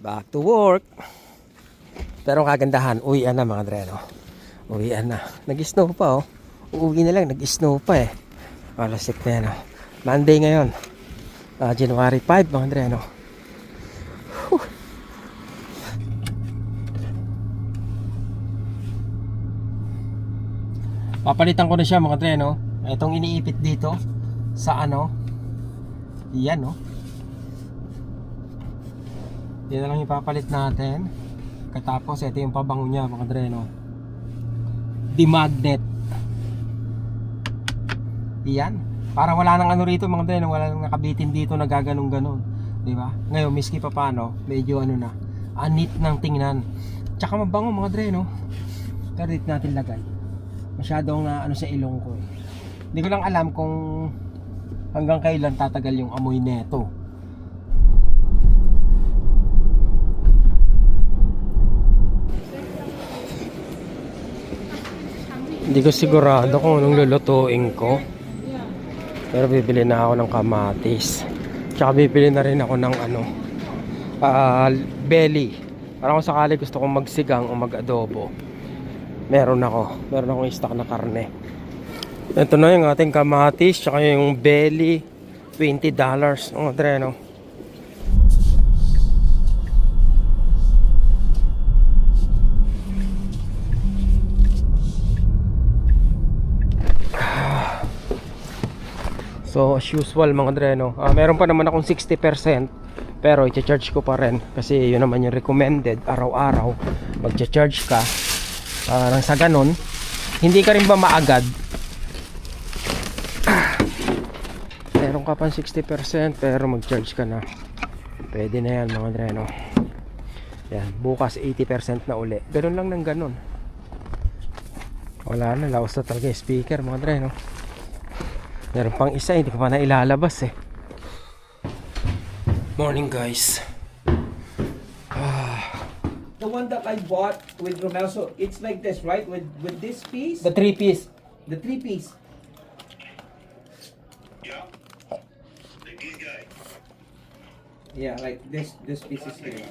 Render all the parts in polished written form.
Back to work. Pero ang kagandahan, uwian na mga dre, no? Uwian na. Nag-snow pa, oh. Uuwi na lang, nag-snow pa eh. Malasik na yan, oh. Monday ngayon. January 5, mga dre, no? Whew. Papalitan ko na siya, mga dre, no? Itong iniipit dito sa ano, yan, no? Yan na lang ipapalit natin. Katapos ito yung pabango niya, mga dre, no? Di-magnet. Yan. Para wala nang ano rito, mga dre, no? Wala nang nakabitin dito na gaganong-ganon, di ba? Ngayon miski pa paano, medyo ano na, anit ng tingnan. Tsaka mabango, mga dre, no? Pero dito natin lagay. Masyadong na ano sa ilong ko eh. Hindi ko lang alam kung hanggang kailan tatagal yung amoy neto. Hindi ko sigurado kung anong lulutuin ko. Pero bibili na ako ng kamatis. Tsaka bibili na rin ako ng ano, belly. Para kung sakali gusto kong magsigang o mag-adobo, meron akong stock na karne. Ito na yung ating kamatis. Tsaka yung belly, $20. Ang dre, no? So as usual, mga dre, no? Meron pa naman akong 60%, pero i-charge ko pa rin kasi yun naman yung recommended. Araw-araw mag-charge ka. Parang sa ganun, hindi ka rin ba maagad? Meron ka pang 60% pero mag-charge ka na. Pwede na yan, mga dre, no? Yan, bukas 80% na uli. Ganun lang ng ganun. Wala na, laos na talaga yung speaker, mga dre, no? Meron pang isa, hindi ko pa na ilalabas eh. Morning, guys. The one that I bought with Romel, so it's like this, right? With this piece, The 3-piece. the 3-piece. Yeah. Like these guys. Yeah, like this piece is here.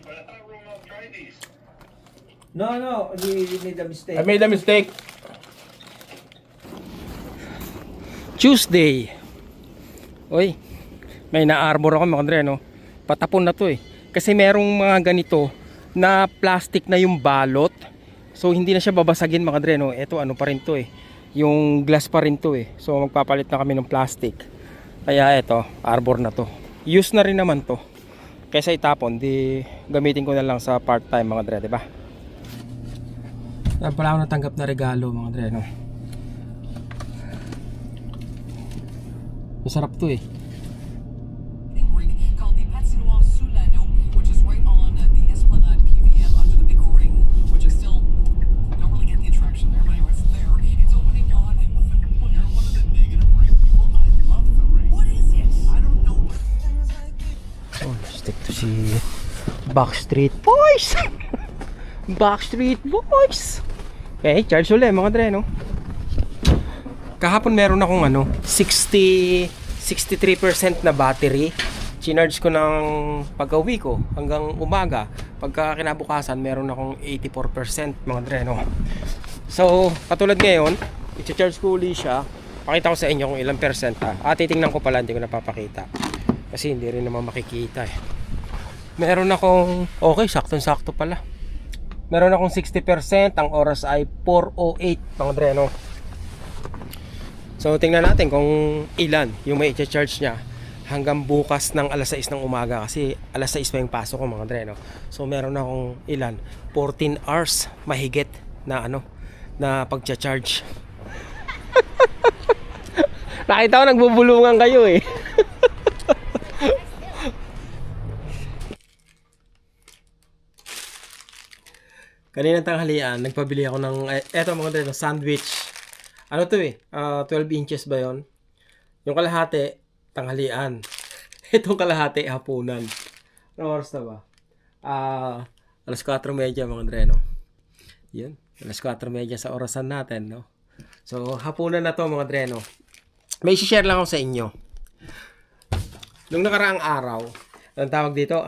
But I thought Romel tried these. No, he made a mistake. I made a mistake. Tuesday. Oy, may na-arbor ako, mga dre, no? Patapon na to eh. Kasi merong mga ganito na plastic na yung balot. So hindi na siya babasagin, mga dre, no? Ito ano pa rin to eh. Yung glass pa rin to eh. So magpapalit na kami ng plastic. Kaya ito, arbor na to. Use na rin naman to. Kaysa itapon, di gamitin ko na lang sa part-time, mga dre, di ba? Yan pala ako natanggap na regalo, mga dre, no? Masarap to eh. Ring called the Patinoire Sulano, which is right on the Esplanade PVM under the big ring, which is still don't really get the attraction there, but anyway, it's there. It's opening on. Well, you're one of the negative ring people. I love the ring. What is it? I don't know. Oh, stick to si Backstreet Boys. Backstreet Boys. Okay, charge ulit, mga dre, no? Kahapon meron akong ano, 63% na battery. Chinarge ko ng pag-uwi ko hanggang umaga. Pagka kinabukasan, meron akong 84%, mga dre, no? So, katulad ngayon, i-charge ko uli siya. Pakita ko sa inyo kung ilang percent ha. Titingnan ko pala, hindi ko napapakita. Kasi hindi rin naman makikita eh. Meron akong, okay, saktong-sakto pala. Meron akong 60%, ang oras ay 4:08, mga dre, no? So tingnan natin kung ilan yung may i-charge niya hanggang bukas ng alas 6 ng umaga. Kasi alas 6 pa yung pasok ko, mga dre, no? So meron akong ilan, 14 hours mahigit na ano, na pag-charge. Nakita ko nagbubulungan kayo eh. Kaninang tanghalian, nagpabili ako ng eto, mga dre, sandwich. Ano to eh? 12 inches ba yon? Yung kalahati, tanghalian. Itong kalahati, hapunan. Ano oras na ba? Alas 4:30, mga dre, no? Yun. Alas 4:30 sa orasan natin, no? So, hapunan na to, mga dre, no? May share lang ako sa inyo. Nung nakaraang araw, Ang tawag dito,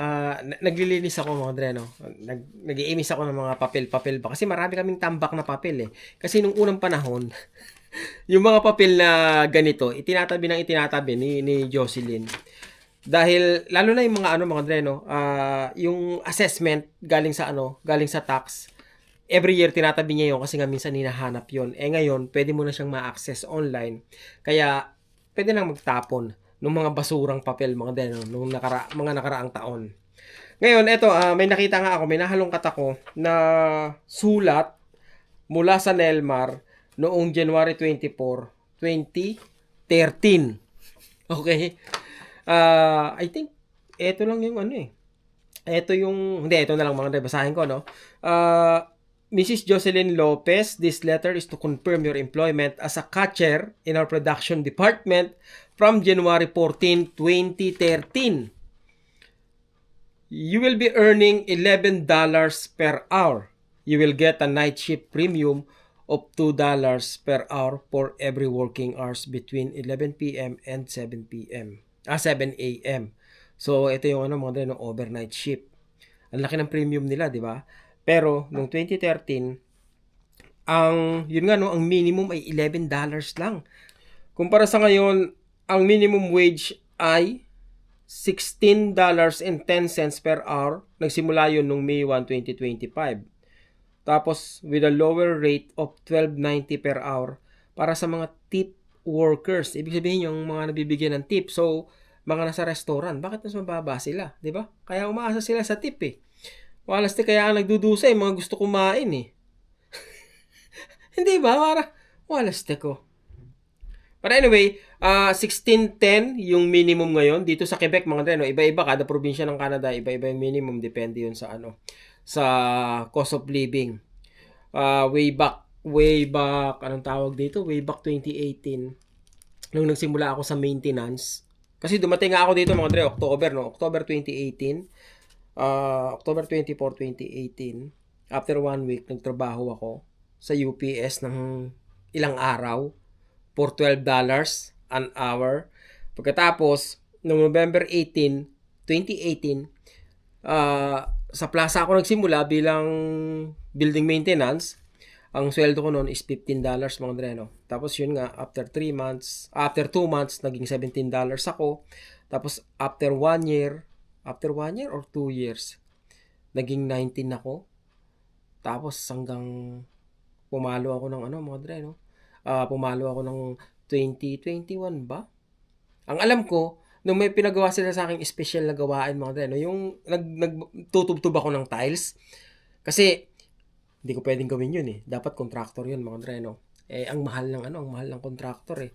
naglilinis ako mga dre, no? Nag-iimis ako ng mga papel-papel ba? Kasi marami kaming tambak na papel eh. Kasi nung unang panahon, yung mga papel na ganito, itinatabi ni Jocelyn. Dahil, lalo na yung mga mga dre, no? Yung assessment galing sa tax, every year tinatabi niya yun kasi nga minsan hinahanap yun. Ngayon, pwede mo na siyang ma-access online. Kaya, pwede nang magtapon ng mga basurang papel mga dre, no? Nung mga nakaraang taon. Ngayon, eto, may nakita nga ako, may nahalongkat ako na sulat mula sa Nelmar noong January 24, 2013. Okay? I think, eto lang yung Ito na lang mga dre, basahin ko, no? Mrs. Jocelyn Lopez, this letter is to confirm your employment as a catcher in our production department from January 14, 2013. You will be earning $11 per hour. You will get a night shift premium of $2 per hour for every working hours between 11 p.m. and 7 p.m. 7 a.m. So, ito yung mga dre, overnight shift. Ang laki ng premium nila, di ba? Pero, noong 2013, ang minimum ay $11 lang. Kumpara sa ngayon, ang minimum wage ay $16.10 per hour. Nagsimula yun noong May 1, 2025. Tapos, with a lower rate of $12.90 per hour para sa mga tip workers. Ibig sabihin yung mga nabibigyan ng tip. So, mga nasa restaurant, bakit mas mababa sila? Di ba? Kaya umaasa sila sa tip eh. Walas kaya ang nagdudusa eh, mga gusto kumain eh. Hindi ba? Walas ko. But anyway, 1610 yung minimum ngayon dito sa Quebec mga dre, no? Iba-iba kada probinsya ng Canada, iba-iba yung minimum, depende yun sa sa cost of living. Way back anong tawag dito? Way back 2018 nung nagsimula ako sa maintenance. Kasi dumating ako dito mga dre, October 2018. October 24, 2018. After 1 week, nagtrabaho ako sa UPS ng ilang araw for $12 an hour. Pagkatapos, noong November 18, 2018, sa plaza ako nagsimula bilang building maintenance. Ang sweldo ko noon is $15 mga dre, no? Tapos yun nga, after 2 months, naging $17 ako. Tapos after 1 year or 2 years, naging 19 ako. Tapos hanggang pumalo ako ng mga dre, no? Pumalo ako ng 2021 ba? Ang alam ko, nung may pinagawa sila sa akin special na gawain mga dre, no? Yung nagtutubtub ako ng tiles. Kasi hindi ko pwedeng gawin yun eh. Dapat contractor yun mga dre, no? Ang mahal ng contractor eh.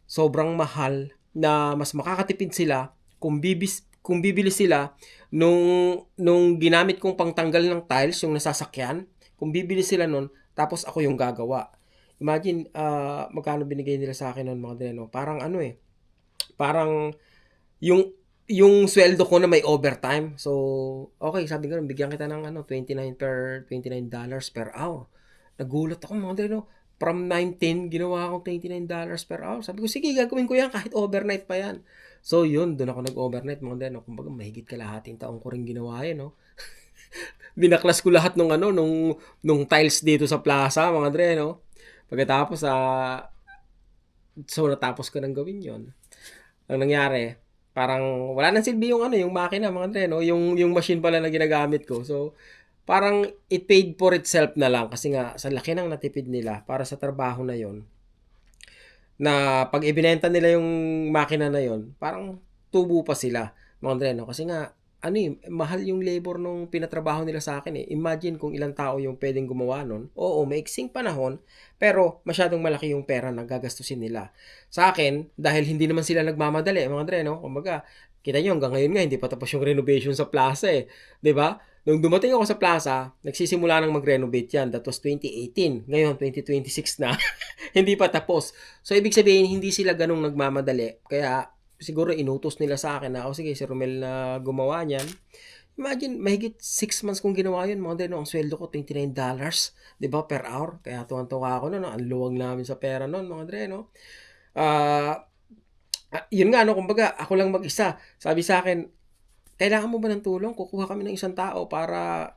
Sobrang mahal na mas makakatipid sila kung bibili sila nung ginamit kong pangtanggal ng tiles, yung nasasakyan, kung bibili sila nun, tapos ako yung gagawa. Imagine, magkano binigay nila sa akin nun mga dre, no? Parang parang yung sweldo ko na may overtime. So, okay, sabi ko, bigyan kita ng $29 per hour. Nagulat ako mga dre, no? From 19, ginawa akong $29 per hour. Sabi ko, sige, gagawin ko yan kahit overnight pa yan. So, yun, doon ako nag-overnight mga dre, no? Kumbaga, mahigit kalahating taong ko rin ginawa yan, no? Binaklas ko lahat nung tiles dito sa plaza, mga dre, no? Pagkatapos, so natapos ko nang gawin yon. Ang nangyari, parang wala nang silbi yung makina, mga dre, no? Yung machine pala na ginagamit ko. So, parang it paid for itself na lang kasi nga sa laki ng natipid nila para sa trabaho na yon. Na pag ibinenta nila yung makina na yon, parang tubo pa sila, mga dre, no? Kasi nga mahal yung labor nung pinatrabaho nila sa akin eh. Imagine kung ilang tao yung pwedeng gumawa nun. Oo, maiksing panahon, pero masyadong malaki yung pera na gagastusin nila. Sa akin, dahil hindi naman sila nagmamadali, mga dre, no? Kumbaga, kita nyo, hanggang ngayon nga, hindi pa tapos yung renovation sa plaza eh. 'Di ba? Nung dumating ako sa plaza, nagsisimula nang mag-renovate yan. That was 2018. Ngayon, 2026 na. Hindi pa tapos. So, ibig sabihin, hindi sila ganong nagmamadali. Kaya, siguro inutos nila sa akin na, sige, si Romel na gumawa niyan. Imagine, mahigit 6 months kong ginawa yun. Mga dre, no? Ang sweldo ko, $29. Diba? Per hour. Kaya tuwang-tuwa ako no? Ang luwag namin sa pera nun, mga dre, no? Yun nga, no? Kumbaga, ako lang mag-isa. Sabi sa akin, kailangan mo ba ng tulong? Kukuha kami ng isang tao para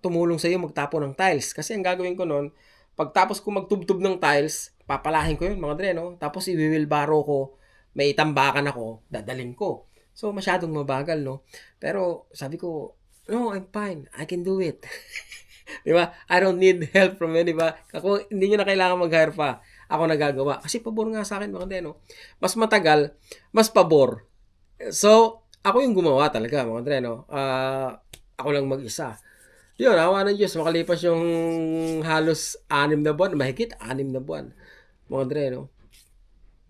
tumulong sa iyo magtapo ng tiles. Kasi ang gagawin ko noon, pagtapos ko magtubtub ng tiles, papalahin ko yun mga dre, no? Tapos i-wheelbarrow ko, may itambakan ako, dadalhin ko. So, masyadong mabagal, no? Pero, sabi ko, no, I'm fine. I can do it. Di ba? I don't need help from anybody. Ako, hindi nyo na kailangan mag-hire pa. Ako nagagawa. Kasi pabor nga sa akin, mga dre, no? Mas matagal, mas pabor. So, ako yung gumawa talaga, mga dre, no? Ako lang mag-isa. Yun, awa ng Diyos, makalipas yung halos 6 na buwan, mahigit 6 na buwan. Mga dre, no?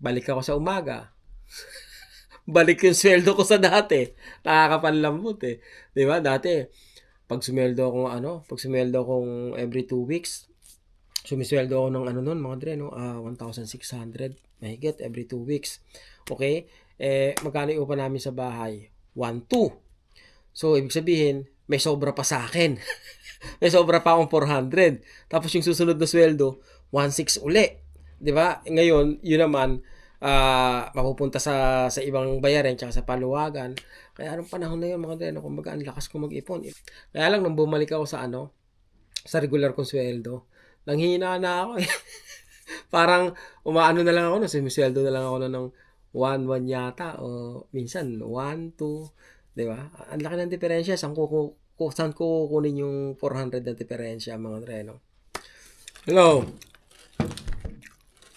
Balik ako sa umaga. Balik yung sweldo ko sa dati. Nakakapanlambot eh. Di ba? Dati, pag sumweldo akong every 2 weeks, sumisweldo ako ng mga dre, no? 1,600. Mahigit every 2 weeks. Okay? Magkano yung upa namin sa bahay? 1,200. So, ibig sabihin, may sobra pa sa akin. May sobra pa akong 400. Tapos yung susunod na sweldo, 1,600 uli. 'Di ba? Ngayon, yun naman mapupunta sa ibang bayarin tsaka sa paluwagan. Kaya anong panahon na yun, mga dre, no? Kumbaga, ang lakas ko mag-ipon. Kaya lang nung bumalik ako sa sa regular kong sweldo, nanghina na ako eh. Parang umaano na lang ako, sumisweldo na lang ako ng 1,1 yata o minsan 1,2. Diba? Ang laki ng diferensya. Saan ko kukunin yung 400 na diferensya, mga dre, no? Hello?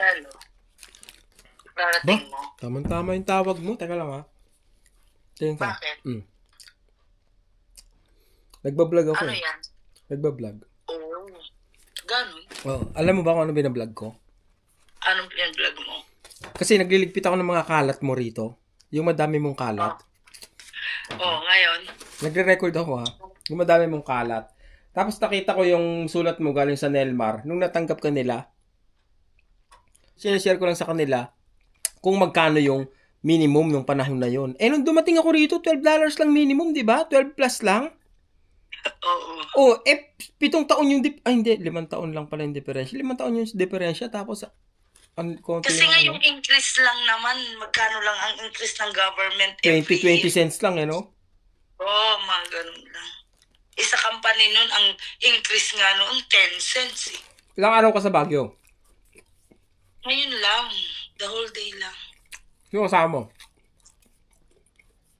Hello. Darating mo? Tama-tama yung tawag mo. Teka lang, ha? Tingin ka. Bakit? Nagbablog ako. Ano yan? Nagbablog. Oo. Ganun. Oh, alam mo ba kung ano binablog ko? Anong pinag-vlog mo? Kasi nagliligpit ako ng mga kalat mo rito. Yung madami mong kalat. Ngayon. Nagre-record ako, ha? Yung madami mong kalat. Tapos nakita ko yung sulat mo galing sa Nelmar. Nung natanggap ka nila, sinashare ko lang sa kanila kung magkano yung minimum nung panahon na yun. Nung dumating ako rito, $12 lang minimum, di ba? 12 plus lang. Oo. 7 taon yung hindi, 5 taon lang pala yung diferensya. 5 taon yung diferensya, tapos Kasi nga yung increase lang naman, magkano lang ang increase ng government 20 cents lang, no? Mga ganun lang. Isa company nun, ang increase nga noon, 10 cents eh. Ilang araw ka sa Baguio? Ngayon lang, the whole day lang. Yung kasama mo?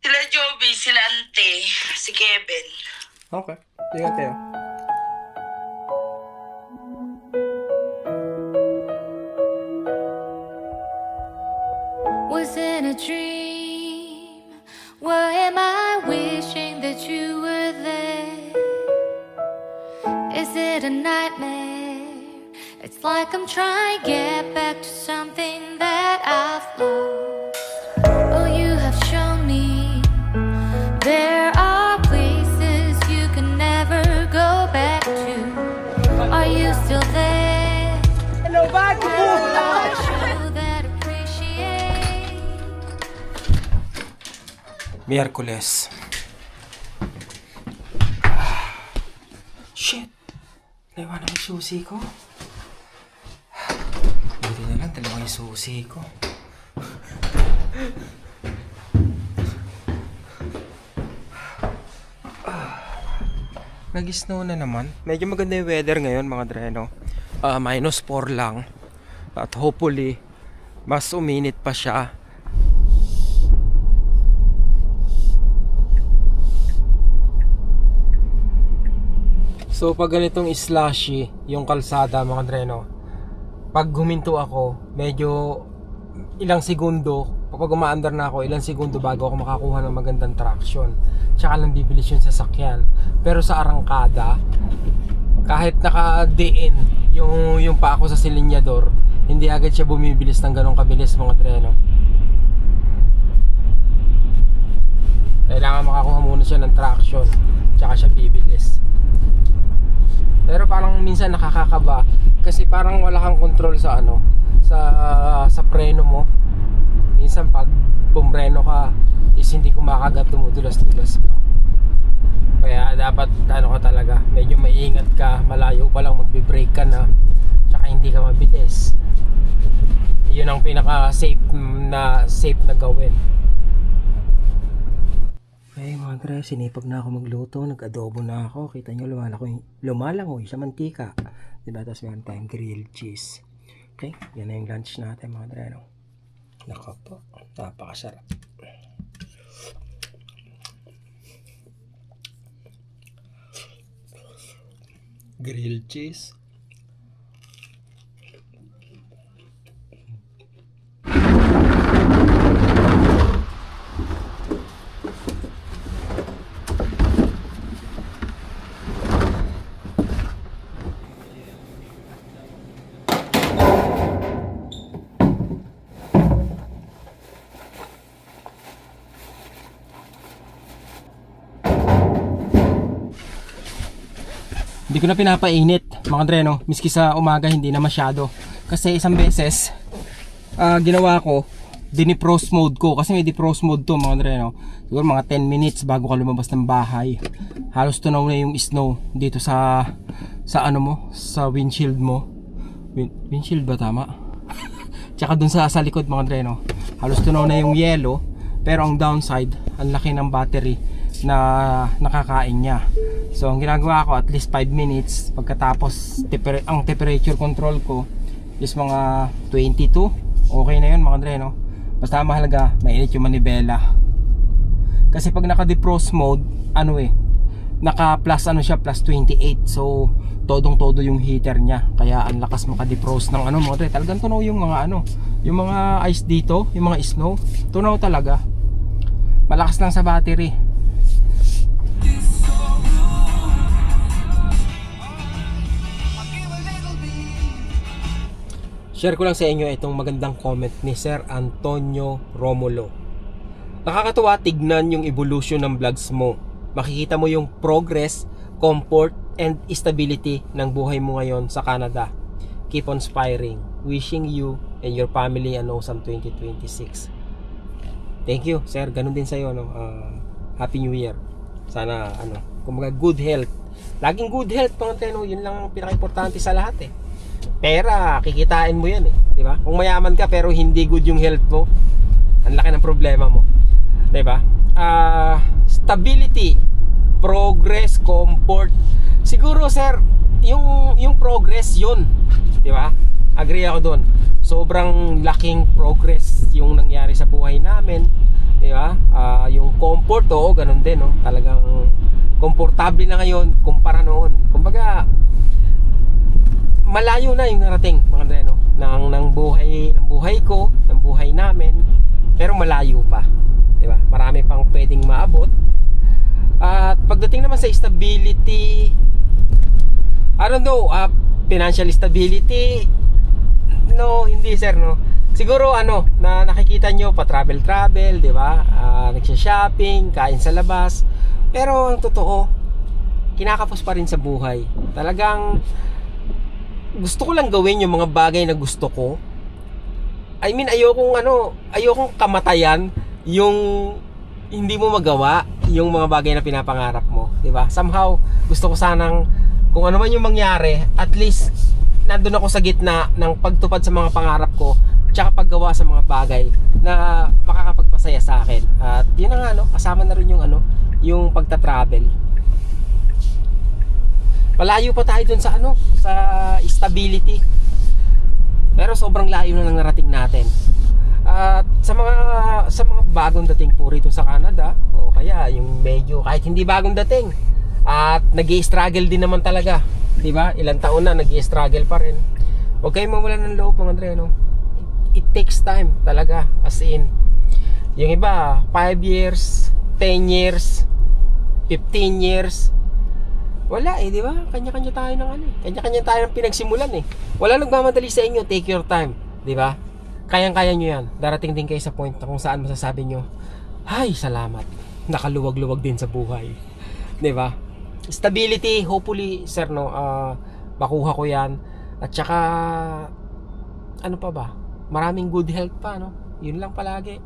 Sila Joby, sila Ante, si Kevin. Okay, ingat kayo. Was it a dream? Why am I wishing that you were there? Is it a nightmare? It's like I'm trying to get back to something that I've lost. Oh, you have shown me there are places you can never go back to. Are you still there? Hello, Baguio! Miyerkules. Shit! Naiwanan yung susi ko. Buti na lang, 2 yung susi ko. Nag-snow na naman. Medyo maganda yung weather ngayon, mga dre, no? -4 lang. At hopefully, mas uminit pa siya. So pag ganitong slushy yung kalsada, mga dre, no, pag huminto ako, medyo ilang segundo, kapag umaandar na ako, ilang segundo bago ako makakuha ng magandang traction. Tsaka lang bibilis yung sasakyan. Pero sa arangkada, kahit naka-DN yung pa ako sa silinyador, hindi agad siya bumibilis ng ganong kabilis, mga dre, no. Kailangan makakuha muna siya ng traction, tsaka siya bibilis. Pero parang minsan nakakakaba kasi parang wala kang control sa sa preno mo. Minsan pag bumreno ka is hindi kumakagat, dumudulas-dulas pa. Kaya dapat ka talaga, medyo maingat ka, malayo pa lang magbe-brake ka na, tsaka hindi ka mabilis. Yun ang pinaka safe na gawin. Dre, sinipag na ako magluto, nag-adobo na ako. Kita nyo, lumalangoy sa mantika. Diba? Tapos meron tayong grilled cheese. Okay, yan na yung lunch natin mga Dre, no? Nako po, napakasarap. Grilled cheese. Hindi ko na pinapainit mga Dre, no? Miski sa umaga hindi na masyado. Kasi isang beses ginawa ko, dinifrost mode ko. Kasi may defrost mode to mga Dre, no? Siguro mga 10 minutes bago ka lumabas ng bahay. Halos tunaw na yung snow dito sa ano mo, sa windshield mo. Windshield ba tama? Tsaka dun sa likod mga Dre, no? Halos tunaw na yung yellow. Pero ang downside, ang laki ng battery na nakakain niya. So ang ginagawa ko, at least 5 minutes. Pagkatapos ang temperature control ko is mga 22. Okay na yun mga Dre, no? Basta mahalaga mainit yung manibela. Kasi pag naka defrost mode, naka plus plus 28. So todong-todo yung heater niya. Kaya ang lakas maka-defrost ng mga Dre. Talagang tunaw yung mga yung mga ice dito, yung mga snow. Tunaw talaga. Malakas lang sa battery. Share ko lang sa inyo itong magandang comment ni Sir Antonio Romulo. Nakakatuwa tignan yung evolution ng vlogs mo. Makikita mo yung progress, comfort, and stability ng buhay mo ngayon sa Canada. Keep on inspiring. Wishing you and your family an awesome 2026. Thank you, Sir. Ganun din sa'yo, no? Happy New Year. Sana, kumbaga good health. Laging good health, mga Teno. Yun lang ang pinaka-importante sa lahat, eh. Pera, kikitain mo yan, eh. Diba? Kung mayaman ka pero hindi good yung health mo, ang laki ng problema mo. Diba? Stability, progress, comfort. Siguro, Sir, yung progress yun. Diba? Agree ako doon. Sobrang laking progress yung nangyari sa buhay namin. Diba? Yung comfort, oo, ganun din, no? Talagang komportable na ngayon kumpara noon. Kumbaga, malayo na yung narating mga Dre, no? ng buhay ko, ng buhay namin, pero malayo pa, di ba? Marami pang pwedeng maabot. At pagdating naman sa stability, I don't know, financial stability, no, hindi sir, no. Siguro na nakikita nyo pa travel, di ba? Nagsha-shopping, kain sa labas. Pero ang totoo, kinakapos pa rin sa buhay. Talagang gusto ko lang gawin yung mga bagay na gusto ko. I mean, ayokong kamatayan yung hindi mo magawa yung mga bagay na pinapangarap mo, 'di ba? Somehow gusto ko sanang kung ano man yung mangyari, at least nandun ako sa gitna ng pagtupad sa mga pangarap ko, tsaka paggawa sa mga bagay na makakapagpasaya sa akin. At yun na nga, kasama na rin yung yung pagta-travel. Malayo pa tayo dun sa sa stability. Pero sobrang layo na lang narating natin. At sa mga bagong dating po rito sa Canada, o kaya yung medyo kahit hindi bagong dating, at nag-i-struggle din naman talaga, 'di ba? Ilang taon na nag-i-struggle pa rin. Huwag kayong mawalan ng loob, mga Andre, no? It takes time talaga, as in. Yung iba 5 years, 10 years, 15 years. Wala di ba? Kanya-kanya tayo ng kanya-kanya tayo ng pinagsimulan eh. Wala nagmamadali sa inyo, take your time, di ba? Kayang-kaya nyo yan. Darating din kayo sa point na kung saan masasabi nyo, ay, salamat. Nakaluwag-luwag din sa buhay. Di ba? Stability, hopefully, sir, no, makuha ko yan. At saka, ano pa ba? Maraming good health pa, no? Yun lang palagi.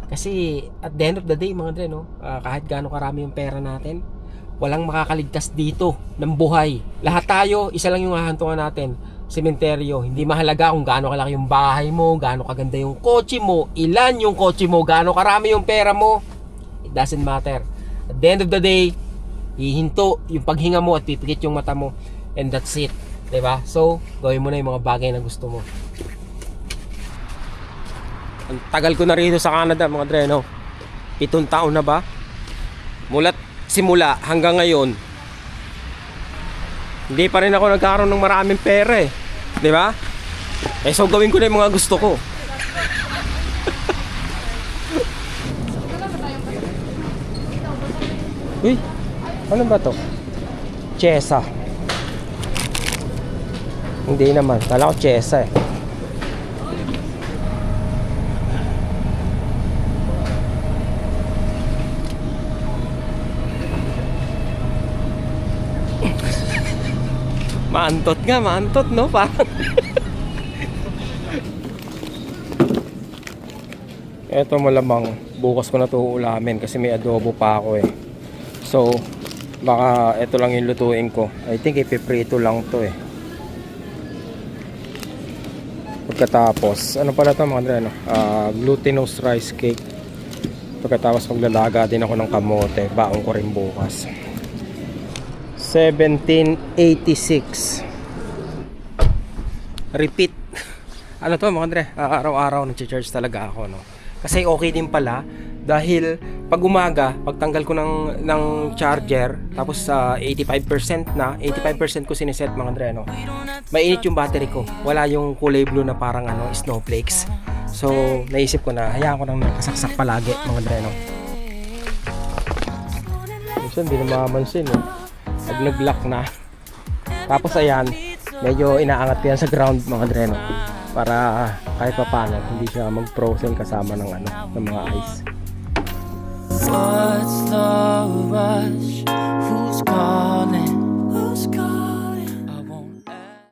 Kasi, at the end of the day, mga Dre, no, kahit gaano karami yung pera natin, walang makakaligtas dito ng buhay. Lahat tayo, isa lang yung hahantungan natin, sementeryo. Hindi mahalaga kung gaano kalaki yung bahay mo, gaano kaganda yung kotse mo, ilan yung kotse mo, gaano karami yung pera mo. It doesn't matter. At the end of the day, hihinto yung paghinga mo at pipikit yung mata mo, and that's it, diba? So gawin mo na yung mga bagay na gusto mo. Ang tagal ko na rito sa Canada, mga dre, no? 7 taon na ba? Mula't simula hanggang ngayon, hindi pa rin ako nagkaroon ng maraming pera eh, diba? So gawin ko na yung mga gusto ko. Uy, ano ba to? Chesa. Hindi naman, kala ko chesa eh. Maantot nga, maantot, no? Parang eto malamang bukas ko na to ulamin kasi may adobo pa ako eh. So baka ito lang yung lutuin ko. I think ipiprito lang to eh. Pagkatapos ano pala to mga dre, no? Glutinous rice cake. Pagkatapos maglalaga din ako ng kamote. Baon ko rin bukas. 1786. Repeat. Ano to mga dre, araw-araw nag-charge talaga ako, no? Kasi okay din pala dahil pag umaga, pagtanggal ko ng charger, tapos 85% na, 85% ko siniset mga dre, no? Mainit yung battery ko. Wala yung kulay blue na parang ano, snowflakes. So, naisip ko na hayaan ko nang nakasaksak palagi mga dre, no? Minsan hindi na mamamansin, no? Pag nag-lock na. Tapos ayan, medyo inaangat ko yan sa ground mga dre, no? Para kahit pa paano hindi siya mag-frozen kasama ng ano, ng mga ice.